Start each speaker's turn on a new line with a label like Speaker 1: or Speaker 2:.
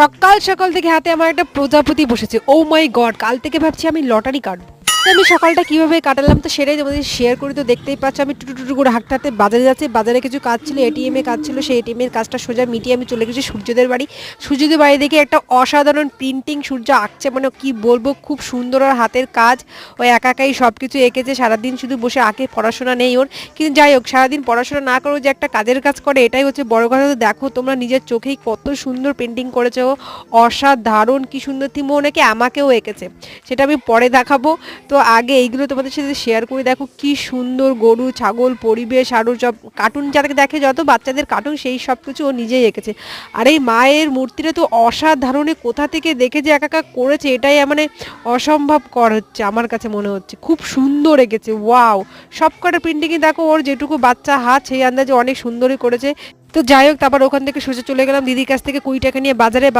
Speaker 1: সকাল সকাল থেকে হাতে আমার একটা প্রজাপতি বসেছে। ও মাই গড, কাল থেকে ভাবছি আমি লটারি কাটবো। তো আমি সকালটা কিভাবে কাটালাম তো সেটাই তোমাদের শেয়ার করি। তো দেখতেই পাচ্ছ আমি টুটু টুটু করে হাঁটতে হাঁটতে বাজারে যাচ্ছি। বাজারে কিছু কাজ ছিল, এটিএম এ কাজ ছিল, সেই এটিএম এর কাজটা সোজা মিটিয়ে আমি চলে গেছি সূর্যদের বাড়ি। সূর্যদের বাড়ি দেখে একটা অসাধারণ প্রিন্টিং সূর্য আঁকছে, মানে কি বলবো, খুব সুন্দর আর হাতের কাজ। ওই একা একাই সব কিছু এঁকেছে, সারাদিন শুধু বসে আঁকে, পড়াশোনা নেই ওর। কিন্তু যাই হোক, সারাদিন পড়াশোনা না করেও যে একটা কাজের কাজ করে এটাই হচ্ছে বড় কথা। তো দেখো তোমরা নিজের চোখেই কত সুন্দর পেন্টিং করেছে ও, অসাধারণ কি সুন্দর থিম। ও নাকি আমাকেও এঁকেছে, সেটা আমি পরে দেখাবো। তো আগে এইগুলো তোমাদের সাথে শেয়ার করে, দেখো কি সুন্দর গরু ছাগল পরিবেশ আরও সব কার্টুন যাদেরকে দেখে, যত বাচ্চাদের কার্টুন সেই সব কিছু ও নিজেই এঁকেছে। আর এই মায়ের মূর্তিটা তো অসাধারণ, কোথা থেকে দেখে যে একা একা করেছে এটাই মানে অসম্ভব কর হচ্ছে আমার কাছে মনে হচ্ছে। খুব সুন্দর এঁকেছে, ওয়াও। সব কটা প্রিন্টিংয়ে দেখো ওর যেটুকু বাচ্চা হাত সেই আন্দাজে অনেক সুন্দরই করেছে। তো যাই হোক, তারপর ওখান থেকে সোজা চলে গেলাম দিদির কাছ থেকে 20 টাকা নিয়ে বাজারে।